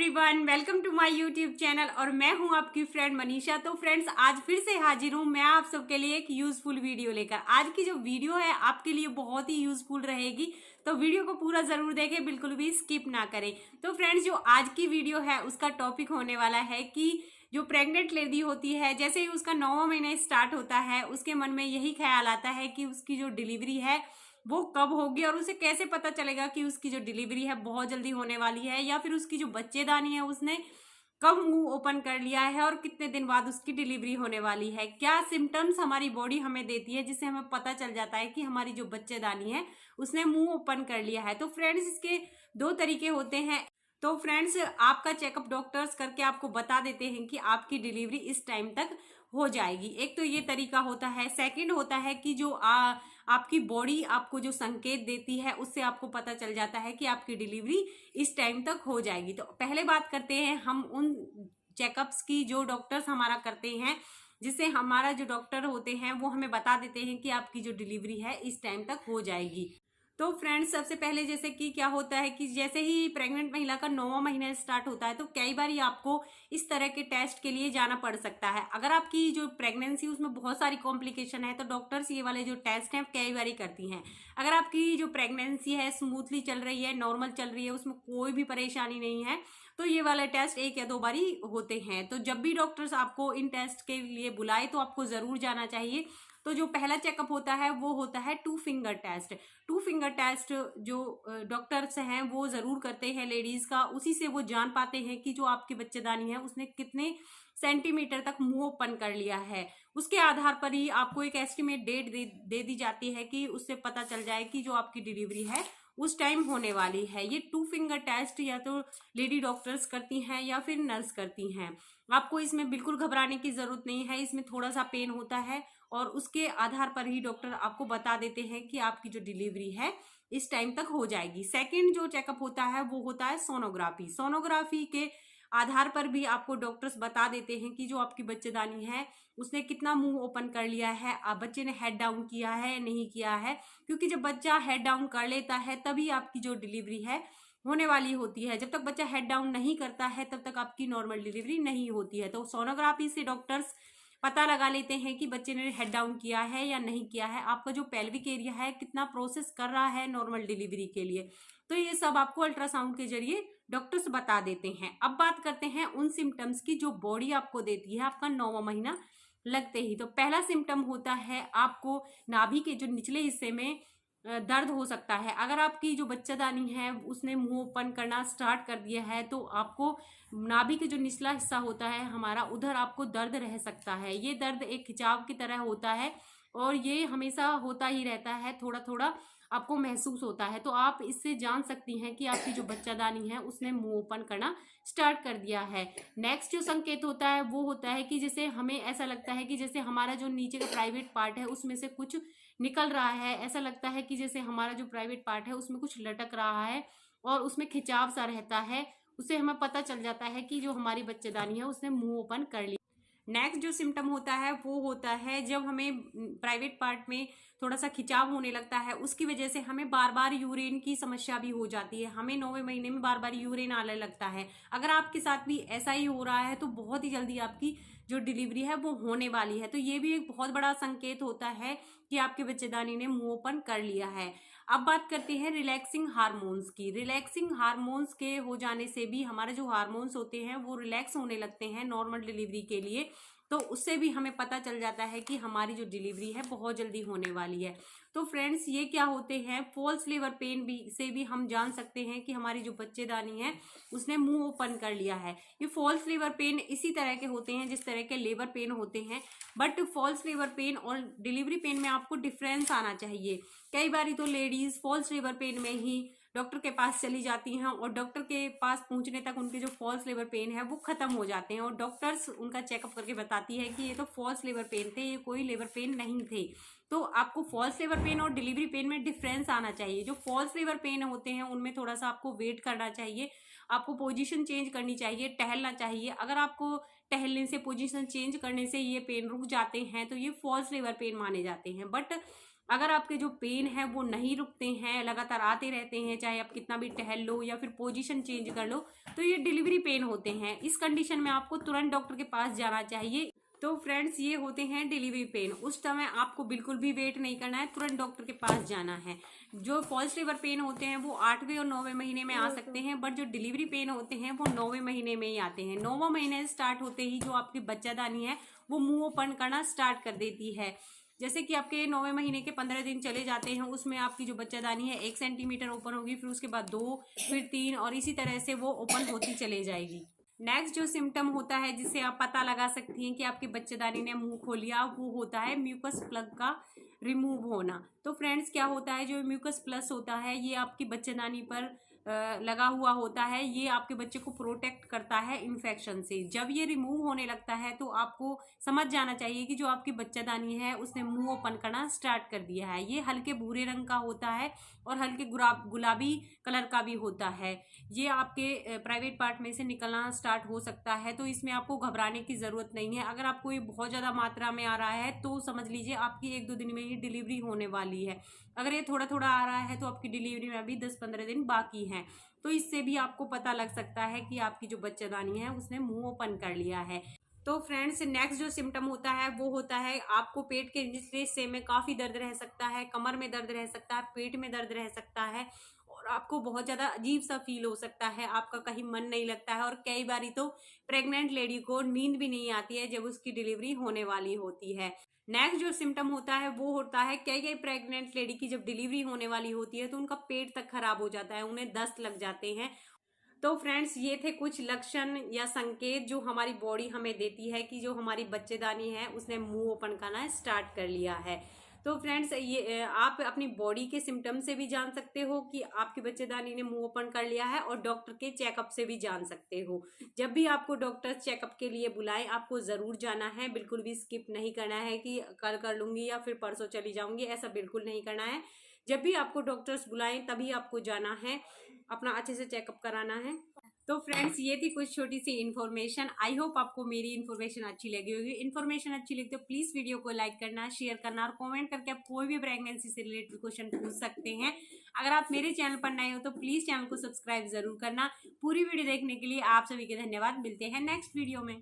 Everyone, welcome to my YouTube channel और मैं हूं आपकी फ्रेंड मनीषा। तो फ्रेंड्स, आज फिर से हाजिर हूं मैं आप सबके लिए एक यूजफुल वीडियो लेकर। आज की जो वीडियो है आपके लिए बहुत ही यूजफुल रहेगी, तो वीडियो को पूरा जरूर देखें, बिल्कुल भी स्किप ना करें। तो फ्रेंड्स, जो आज की वीडियो है उसका टॉपिक होने वाला है कि जो प्रेग्नेंट लेडी होती है, जैसे ही उसका 9वां महीना स्टार्ट होता है, उसके मन में यही ख्याल आता है कि उसकी जो डिलीवरी है वो कब होगी और उसे कैसे पता चलेगा कि उसकी जो डिलीवरी है बहुत जल्दी होने वाली है, या फिर उसकी जो बच्चेदानी है उसने कब मुंह ओपन कर लिया है और कितने दिन बाद उसकी डिलीवरी होने वाली है। क्या सिम्टम्स हमारी बॉडी हमें देती है जिससे हमें पता चल जाता है कि हमारी जो बच्चेदानी है उसने मुंह ओपन कर लिया है। तो फ्रेंड्स, इसके दो तरीके होते हैं। तो फ्रेंड्स, आपका चेकअप डॉक्टर्स करके आपको बता देते हैं कि आपकी डिलीवरी इस टाइम तक हो जाएगी। एक तो ये तरीका होता है। सेकंड होता है कि जो आपकी बॉडी आपको जो संकेत देती है उससे आपको पता चल जाता है कि आपकी डिलीवरी इस टाइम तक हो जाएगी। तो पहले बात करते हैं हम उन चेकअप्स की जो डॉक्टर्स हमारा करते हैं, जिससे हमारा जो डॉक्टर होते हैं वो हमें बता देते हैं कि आपकी जो डिलीवरी है इस टाइम तक हो जाएगी। तो फ्रेंड्स, सबसे पहले जैसे कि क्या होता है कि जैसे ही प्रेग्नेंट महिला का 9वां महीना स्टार्ट होता है तो कई बार आपको इस तरह के टेस्ट के लिए जाना पड़ सकता है। अगर आपकी जो प्रेगनेंसी उसमें बहुत सारी कॉम्प्लिकेशन है तो डॉक्टर्स ये वाले जो टेस्ट हैं कई बार करती हैं। अगर आपकी जो प्रेगनेंसी है स्मूथली चल रही है, नॉर्मल चल रही है, उसमें कोई भी परेशानी नहीं है, तो ये वाले टेस्ट 1 या 2 बारी होते हैं। तो जब भी डॉक्टर्स आपको इन टेस्ट के लिए बुलाए तो आपको जरूर जाना चाहिए। तो जो पहला चेकअप होता है वो होता है 2 फिंगर टेस्ट। 2 फिंगर टेस्ट जो डॉक्टर्स हैं वो जरूर करते हैं लेडीज का, उसी से वो जान पाते हैं कि जो आपकी बच्चेदानी है उसने कितने सेंटीमीटर तक मुंह ओपन कर लिया है। उसके आधार पर ही आपको एक एस्टिमेट डेट दे दी जाती है कि उससे पता चल जाए कि जो आपकी डिलीवरी है उस टाइम होने वाली है। ये 2 फिंगर टेस्ट या तो लेडी डॉक्टर्स करती हैं या फिर नर्स करती हैं। आपको इसमें बिल्कुल घबराने की जरूरत नहीं है। इसमें थोड़ा सा पेन होता है और उसके आधार पर ही डॉक्टर आपको बता देते हैं कि आपकी जो डिलीवरी है इस टाइम तक हो जाएगी। सेकंड जो चेकअप होता है वो होता है सोनोग्राफी। सोनोग्राफी के आधार पर भी आपको डॉक्टर्स बता देते हैं कि जो आपकी बच्चेदानी है उसने कितना मुंह ओपन कर लिया है, बच्चे ने हेड डाउन किया है नहीं किया है, क्योंकि जब बच्चा हेड डाउन कर लेता है तभी आपकी जो डिलीवरी है होने वाली होती है। जब तक बच्चा हेड डाउन नहीं करता है तब तक आपकी नॉर्मल डिलीवरी नहीं होती है। तो सोनोग्राफी से डॉक्टर्स पता लगा लेते हैं कि बच्चे ने हेड डाउन किया है या नहीं किया है, आपका जो पेल्विक एरिया है कितना प्रोसेस कर रहा है नॉर्मल डिलीवरी के लिए। तो ये सब आपको अल्ट्रासाउंड के जरिए डॉक्टर्स बता देते हैं। अब बात करते हैं उन सिम्टम्स की जो बॉडी आपको देती है आपका 9वां महीना लगते ही। तो पहला सिम्टम होता है आपको नाभि के जो निचले हिस्से में दर्द हो सकता है। अगर आपकी जो बच्चेदानी है उसने मुंह ओपन करना स्टार्ट कर दिया है तो आपको नाभि के जो निचला हिस्सा होता है हमारा, उधर आपको दर्द रह सकता है। ये दर्द एक खिंचाव की तरह होता है और ये हमेशा होता ही रहता है, थोड़ा थोड़ा आपको महसूस होता है। तो आप इससे जान सकती हैं कि आपकी जो बच्चेदानी है उसने मुंह ओपन करना स्टार्ट कर दिया है। नेक्स्ट जो संकेत होता है वो होता है कि जैसे हमें ऐसा लगता है कि जैसे हमारा जो नीचे का प्राइवेट पार्ट है उसमें से कुछ निकल रहा है। ऐसा लगता है कि जैसे हमारा जो प्राइवेट पार्ट है उसमें कुछ लटक रहा है और उसमें खिंचाव सा रहता है। उससे हमें पता चल जाता है कि जो हमारी बच्चेदानी है उसने मुंह ओपन कर लिया। नेक्स्ट जो सिम्टम होता है वो होता है जब हमें प्राइवेट पार्ट में थोड़ा सा खिंचाव होने लगता है, उसकी वजह से हमें बार बार यूरिन की समस्या भी हो जाती है। हमें 9वें महीने में बार बार यूरिन आने लगता है। अगर आपके साथ भी ऐसा ही हो रहा है तो बहुत ही जल्दी आपकी जो डिलीवरी है वो होने वाली है। तो ये भी एक बहुत बड़ा संकेत होता है कि आपके बच्चेदानी ने मुंह ओपन कर लिया है। अब बात करते हैं रिलैक्सिंग हार्मोन्स की। रिलैक्सिंग हार्मोन्स के हो जाने से भी हमारे जो हार्मोन्स होते हैं वो रिलैक्स होने लगते हैं नॉर्मल डिलीवरी के लिए, तो उससे भी हमें पता चल जाता है कि हमारी जो डिलीवरी है बहुत जल्दी होने वाली है। तो फ्रेंड्स, ये क्या होते हैं, फॉल्स लेबर पेन भी से भी हम जान सकते हैं कि हमारी जो बच्चेदानी है उसने मुंह ओपन कर लिया है। ये फॉल्स लेबर पेन इसी तरह के होते हैं जिस तरह के लेबर पेन होते हैं, बट फॉल्स लेबर पेन और डिलीवरी पेन में आपको डिफरेंस आना चाहिए। कई बार तो लेडीज फॉल्स लेबर पेन में ही डॉक्टर के पास चली जाती हैं और डॉक्टर के पास पहुंचने तक उनके जो फॉल्स लेबर पेन है वो खत्म हो जाते हैं और डॉक्टर्स उनका चेकअप करके बताती है कि ये तो फॉल्स लेबर पेन थे, ये कोई लेबर पेन नहीं थे। तो आपको फॉल्स लेबर पेन और डिलीवरी पेन में डिफरेंस आना चाहिए। जो फॉल्स लेबर पेन होते हैं उनमें थोड़ा सा आपको वेट करना चाहिए, आपको पोजीशन चेंज करनी चाहिए, टहलना चाहिए। अगर आपको टहलने से, पोजीशन चेंज करने से ये पेन रुक जाते हैं तो ये फॉल्स लेबर पेन माने जाते हैं। बट अगर आपके जो पेन है वो नहीं रुकते हैं, लगातार आते रहते हैं, चाहे आप कितना भी टहल लो या फिर पोजीशन चेंज कर लो, तो ये डिलीवरी पेन होते हैं। इस कंडीशन में आपको तुरंत डॉक्टर के पास जाना चाहिए। तो फ्रेंड्स, ये होते हैं डिलीवरी पेन। उस समय आपको बिल्कुल भी वेट नहीं करना है, तुरंत डॉक्टर के पास जाना है। जो फॉल्स लेबर पेन होते हैं वो 8वें और 9वें महीने में आ सकते हैं, बट जो डिलीवरी पेन होते हैं वो 9वें महीने में ही आते हैं। 9वां महीने स्टार्ट होते ही जो आपकी बच्चादानी है वो मुंह ओपन करना स्टार्ट कर देती है। जैसे कि आपके 9वें महीने के 15 दिन चले जाते हैं, उसमें आपकी जो बच्चादानी है 1 सेंटीमीटर ओपन होगी, फिर उसके बाद 2, फिर 3, और इसी तरह से वो ओपन होती चले जाएगी। नेक्स्ट जो सिम्टम होता है जिससे आप पता लगा सकती हैं कि आपकी बच्चेदानी ने मुंह खोल लिया, वो होता है म्यूकस प्लग का रिमूव होना। तो फ्रेंड्स, क्या होता है, जो म्यूकस प्लस होता है ये आपकी बच्चेदानी पर लगा हुआ होता है। ये आपके बच्चे को प्रोटेक्ट करता है इन्फेक्शन से। जब ये रिमूव होने लगता है तो आपको समझ जाना चाहिए कि जो आपकी बच्चेदानी है उसने मुंह ओपन करना स्टार्ट कर दिया है। ये हल्के भूरे रंग का होता है और हल्के गुलाबी कलर का भी होता है। ये आपके प्राइवेट पार्ट में से निकलना स्टार्ट हो सकता है, तो इसमें आपको घबराने की ज़रूरत नहीं है। अगर आपको ये बहुत ज़्यादा मात्रा में आ रहा है तो समझ लीजिए आपकी 1-2 दिन में ही डिलीवरी होने वाली है। अगर ये थोड़ा थोड़ा आ रहा है तो आपकी डिलीवरी में अभी 10-15 दिन बाकी हैं। तो इससे भी आपको पता लग सकता है कि आपकी जो बच्चेदानी है उसने मुंह ओपन कर लिया है। तो फ्रेंड्स, नेक्स्ट जो सिम्टम होता है वो होता है आपको पेट के निचले हिस्से में काफ़ी दर्द रह सकता है, कमर में दर्द रह सकता है, पेट में दर्द रह सकता है, और आपको बहुत ज़्यादा अजीब सा फील हो सकता है, आपका कहीं मन नहीं लगता है, और कई बारी तो प्रेग्नेंट लेडी को नींद भी नहीं आती है जब उसकी डिलीवरी होने वाली होती है। नेक्स्ट जो सिम्टम होता है वो होता है, कई कई प्रेग्नेंट लेडी की जब डिलीवरी होने वाली होती है तो उनका पेट तक खराब हो जाता है, उन्हें दस्त लग जाते हैं। तो फ्रेंड्स, ये थे कुछ लक्षण या संकेत जो हमारी बॉडी हमें देती है कि जो हमारी बच्चेदानी है उसने मुंह ओपन करना स्टार्ट कर लिया है। तो फ्रेंड्स, ये आप अपनी बॉडी के सिम्टम से भी जान सकते हो कि आपकी बच्चेदानी ने मुंह ओपन कर लिया है, और डॉक्टर के चेकअप से भी जान सकते हो। जब भी आपको डॉक्टर चेकअप के लिए बुलाए आपको ज़रूर जाना है, बिल्कुल भी स्किप नहीं करना है कि कल कर लूँगी या फिर परसों चली जाऊँगी, ऐसा बिल्कुल नहीं करना है। जब भी आपको डॉक्टर्स बुलाएं तभी आपको जाना है, अपना अच्छे से चेकअप कराना है। तो फ्रेंड्स, ये थी कुछ छोटी सी इन्फॉर्मेशन। आई होप आपको मेरी इन्फॉर्मेशन अच्छी लगी होगी। इन्फॉर्मेशन अच्छी लगी तो प्लीज़ वीडियो को लाइक करना, शेयर करना, और कमेंट करके आप कोई भी प्रेगनेंसी से रिलेटेड क्वेश्चन पूछ सकते हैं। अगर आप मेरे चैनल पर नए हो तो प्लीज़ चैनल को सब्सक्राइब जरूर करना। पूरी वीडियो देखने के लिए आप सभी के धन्यवाद। मिलते हैं नेक्स्ट वीडियो में।